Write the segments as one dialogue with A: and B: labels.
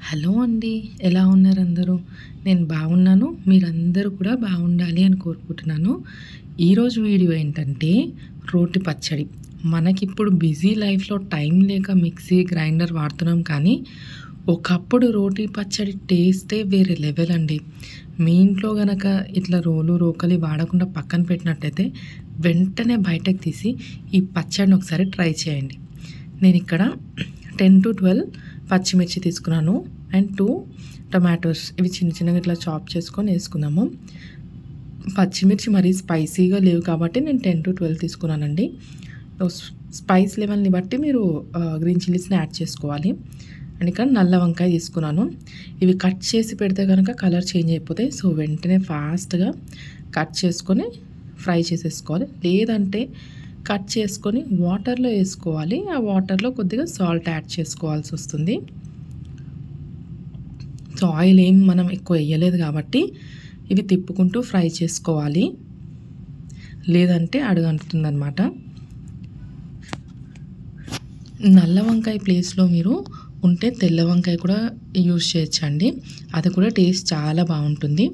A: Hello అండి. ఎలా ఉన్నారు అందరూ? నేను బాగున్నాను. మీరందరూ కూడా బాగుండాలి అని కోరుకుంటున్నాను. ఈరోజు వీడియో ఏంటంటే రోటి పచ్చడి. మనకిప్పుడు బిజీ లైఫ్‌లో టైం లేక మిక్సీ, గ్రైండర్ వాడుతున్నాం కానీ, ఒకప్పుడు రోటి పచ్చడి టేస్టే వేరే లెవెల్ అండి. మీ ఇంట్లో గనక ఇట్లా రోలు, రోకలి వాడకుండా పక్కన పెట్టినట్టయితే వెంటనే బయటకు తీసి ఈ పచ్చడిని ఒకసారి ట్రై చేయండి. నేనిక్కడ 10-12 పచ్చిమిర్చి తీసుకున్నాను అండ్ 2 టొమాటోస్ ఇవి చిన్న చిన్నగా ఇట్లా చాప్ చేసుకొని వేసుకుందాము. పచ్చిమిర్చి మరీ స్పైసీగా లేవు కాబట్టి నేను 10-12 తీసుకున్నానండి. స్పైస్ లెవెల్ని బట్టి మీరు గ్రీన్ చిల్లీస్ని యాడ్ చేసుకోవాలి. అండ్ ఇక్కడ నల్ల వంకాయ తీసుకున్నాను. ఇవి కట్ చేసి పెడితే కనుక కలర్ చేంజ్ అయిపోతాయి. సో వెంటనే ఫాస్ట్గా కట్ చేసుకొని ఫ్రై చేసేసుకోవాలి. లేదంటే కట్ చేసుకొని వాటర్లో వేసుకోవాలి. ఆ వాటర్లో కొద్దిగా సాల్ట్ యాడ్ చేసుకోవాల్సి వస్తుంది. సో ఆయిల్ ఏం మనం ఎక్కువ వేయలేదు కాబట్టి ఇవి తిప్పుకుంటూ ఫ్రై చేసుకోవాలి, లేదంటే అడుగంటుతుందన్నమాట. నల్ల వంకాయ ప్లేస్లో మీరు ఉంటే తెల్ల వంకాయ కూడా యూజ్ చేయొచ్చండి. అది కూడా టేస్ట్ చాలా బాగుంటుంది.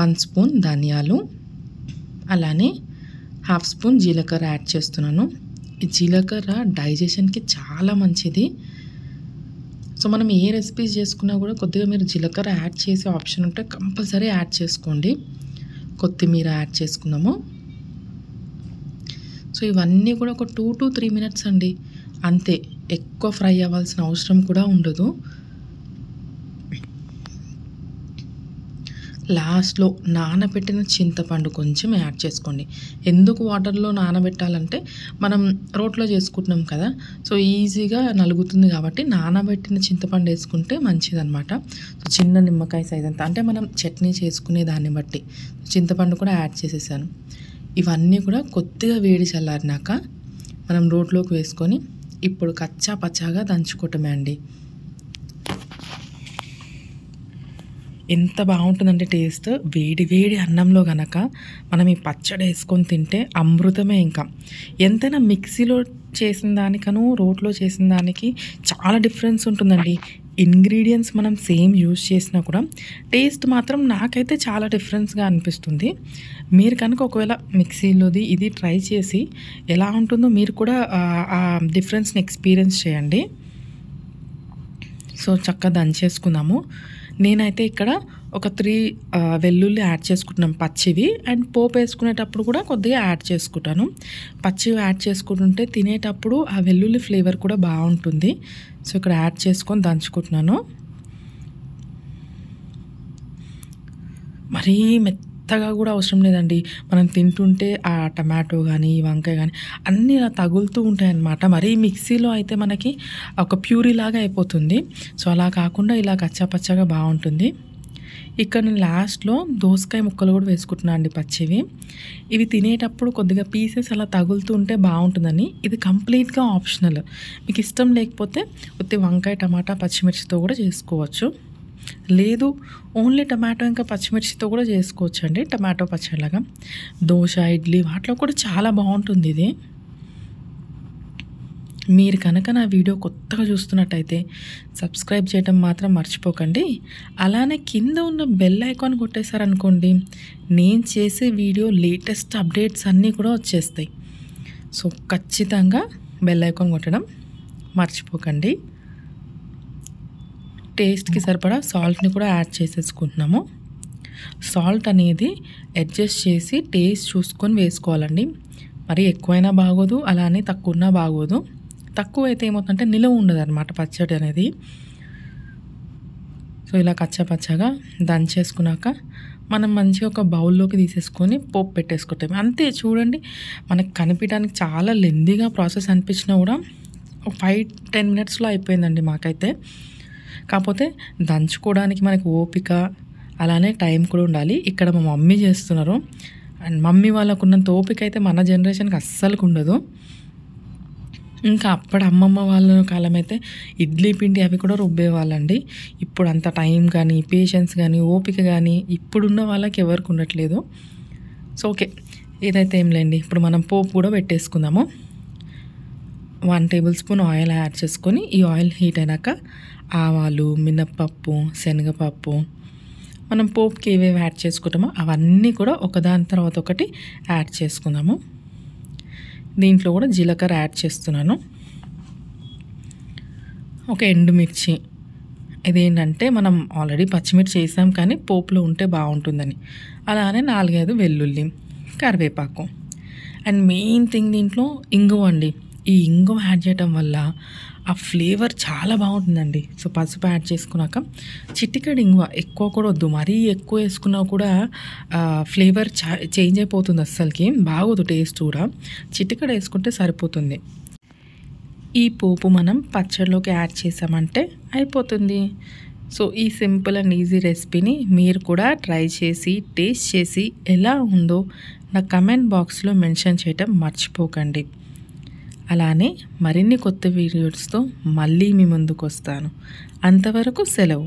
A: 1 స్పూన్ ధనియాలు, అలానే 1/2 స్పూన్ జీలకర్ర యాడ్ చేస్తున్నాను. ఈ జీలకర్ర డైజెషన్కి చాలా మంచిది. సో మనం ఏ రెసిపీస్ చేసుకున్నా కూడా కొద్దిగా మీరు జీలకర్ర యాడ్ చేసే ఆప్షన్ ఉంటే కంపల్సరీ యాడ్ చేసుకోండి. కొత్తిమీర యాడ్ చేసుకుందాము. సో ఇవన్నీ కూడా ఒక 2-3 మినిట్స్ అండి, అంతే. ఎక్కువ ఫ్రై అవ్వాల్సిన అవసరం కూడా ఉండదు. లాస్ట్లో నానబెట్టిన చింతపండు కొంచెం యాడ్ చేసుకోండి. ఎందుకు వాటర్లో నానబెట్టాలంటే మనం రోట్లో చేసుకుంటున్నాం కదా, సో ఈజీగా నలుగుతుంది కాబట్టి నానబెట్టిన చింతపండు వేసుకుంటే మంచిదన్నమాట. సో చిన్న నిమ్మకాయ సైజ్ అంతా, అంటే మనం చట్నీ చేసుకునే దాన్ని బట్టి చింతపండు కూడా యాడ్ చేసేసాను. ఇవన్నీ కూడా కొద్దిగా వేడి చల్లారినాక మనం రోట్లోకి వేసుకొని ఇప్పుడు కచ్చా పచ్చాగా దంచుకోవటమే అండి. ఎంత బాగుంటుందంటే టేస్ట్, వేడి వేడి అన్నంలో గనక మనం ఈ పచ్చడి వేసుకొని తింటే అమృతమే. ఇంకా ఎంతైనా మిక్సీలో చేసిన దానికను రోట్లో చేసిన దానికి చాలా డిఫరెన్స్ ఉంటుందండి. ఇంగ్రీడియంట్స్ మనం సేమ్ యూజ్ చేసినా కూడా టేస్ట్ మాత్రం నాకైతే చాలా డిఫరెన్స్గా అనిపిస్తుంది. మీరు కనుక ఒకవేళ మిక్సీలోది ఇది ట్రై చేసి ఎలా ఉంటుందో మీరు కూడా ఆ డిఫరెన్స్ని ఎక్స్పీరియన్స్ చేయండి. సో చక్కగా దంచేసుకుందాము. నేనైతే ఇక్కడ ఒక 3 వెల్లుల్లి యాడ్ చేసుకుంటున్నాను పచ్చివి, అండ్ పోపు వేసుకునేటప్పుడు కూడా కొద్దిగా యాడ్ చేసుకుంటాను. పచ్చివి యాడ్ చేసుకుంటుంటే తినేటప్పుడు ఆ వెల్లుల్లి ఫ్లేవర్ కూడా బాగుంటుంది. సో ఇక్కడ యాడ్ చేసుకొని దంచుకుంటున్నాను. మరీ మెత్తగా కూడా అవసరం లేదండి. మనం తింటుంటే ఆ టమాటో కానీ వంకాయ కానీ అన్నీ ఇలా తగులుతూ ఉంటాయి అన్నమాట. మరీ మిక్సీలో అయితే మనకి ఒక ప్యూరీ లాగా అయిపోతుంది. సో అలా కాకుండా ఇలా కచ్చాపచ్చాగా బాగుంటుంది. ఇక్కడ నేను లాస్ట్లో దోసకాయ ముక్కలు కూడా వేసుకుంటున్నాను అండి పచ్చివి. ఇవి తినేటప్పుడు కొద్దిగా పీసెస్ అలా తగులుతూ ఉంటే బాగుంటుందని. ఇది కంప్లీట్గా ఆప్షనల్. మీకు ఇష్టం లేకపోతే ఉత్తి వంకాయ, టమాటా, పచ్చిమిర్చితో కూడా చేసుకోవచ్చు. లేదు ఓన్లీ టమాటో ఇంకా పచ్చిమిర్చితో కూడా చేసుకోవచ్చు అండి, టమాటో పచ్చడిలాగా. దోశ, ఇడ్లీ వాటిలో కూడా చాలా బాగుంటుంది ఇది. మీరు కనుక నా వీడియో కొత్తగా చూస్తున్నట్టయితే సబ్స్క్రైబ్ చేయడం మాత్రం మర్చిపోకండి. అలానే కింద ఉన్న బెల్ ఐకాన్ కొట్టేశారనుకోండి, నేను చేసే వీడియో లేటెస్ట్ అప్డేట్స్ అన్నీ కూడా వచ్చేస్తాయి. సో ఖచ్చితంగా బెల్ ఐకాన్ కొట్టడం మర్చిపోకండి. టేస్ట్కి సరిపడా సాల్ట్ని కూడా యాడ్ చేసేసుకుంటున్నాము. సాల్ట్ అనేది అడ్జస్ట్ చేసి టేస్ట్ చూసుకొని వేసుకోవాలండి. మరి ఎక్కువైనా బాగోదు, అలానే తక్కువ ఉన్నా బాగోదు. తక్కువ అయితే ఏమవుతుందంటే నిలవ ఉండదు అనమాట పచ్చడి అనేది. సో ఇలా కచ్చాపచ్చాగా దంచేసుకున్నాక మనం మంచిగా ఒక బౌల్లోకి తీసేసుకొని పోపు పెట్టేసుకుంటాం. అంతే. చూడండి, మనకు కనిపించడానికి చాలా లెందీగా ప్రాసెస్ అనిపించినా కూడా 5-10 మినిట్స్లో అయిపోయిందండి మాకైతే. కాకపోతే దంచుకోవడానికి మనకు ఓపిక, అలానే టైం కూడా ఉండాలి. ఇక్కడ మా మమ్మీ చేస్తున్నారు, అండ్ మమ్మీ వాళ్ళకు ఉన్నంత ఓపిక అయితే మన జనరేషన్కి అస్సలుకు ఉండదు. ఇంకా అప్పుడు అమ్మమ్మ వాళ్ళ కాలం అయితే ఇడ్లీ పిండి అవి కూడా రుబ్బేవాళ్ళండి. ఇప్పుడు అంత టైం కానీ, పేషెన్స్ కానీ, ఓపిక కానీ ఇప్పుడున్న వాళ్ళకి ఎవరికి ఉండట్లేదు. సో ఓకే, ఏదైతే ఏం లేండి, ఇప్పుడు మనం పోపు కూడా పెట్టేసుకుందాము. 1 టేబుల్ స్పూన్ ఆయిల్ యాడ్ చేసుకొని ఈ ఆయిల్ హీట్ అయినాక ఆవాలు, మినప్పప్పు, శనగపప్పు, మనం పోపుకి ఏవేవి యాడ్ చేసుకుంటామో అవన్నీ కూడా ఒకదాని తర్వాత ఒకటి యాడ్ చేసుకుందాము. దీంట్లో కూడా జీలకర్ర యాడ్ చేస్తున్నాను. ఒక ఎండుమిర్చి, ఇదేంటంటే మనం ఆల్రెడీ పచ్చిమిర్చి చేసాం కానీ పోపులో ఉంటే బాగుంటుందని. అలానే 4-5 వెల్లుల్లి, కరివేపాకు. అండ్ మెయిన్ థింగ్ దీంట్లో ఇంగువ అండి. ఈ ఇంగువ యాడ్ చేయటం వల్ల ఆ ఫ్లేవర్ చాలా బాగుంటుందండి. సో పసుపు యాడ్ చేసుకున్నాక చిటికెడు ఇంగువ, ఎక్కువ కూడా వద్దు, మరీ ఎక్కువ వేసుకున్నా కూడా ఫ్లేవర్ చేంజ్ అయిపోతుంది, అస్సలకి బాగోదు టేస్ట్ కూడా. చిటికెడు వేసుకుంటే సరిపోతుంది. ఈ పోపు మనం పచ్చడిలోకి యాడ్ చేసామంటే అయిపోతుంది. సో ఈ సింపుల్ అండ్ ఈజీ రెసిపీని మీరు కూడా ట్రై చేసి టేస్ట్ చేసి ఎలా ఉందో నా కమెంట్ బాక్స్లో మెన్షన్ చేయటం మర్చిపోకండి. అలానే మరిన్ని కొత్త వీడియోస్తో మళ్ళీ మీ ముందుకు వస్తాను. అంతవరకు సెలవు.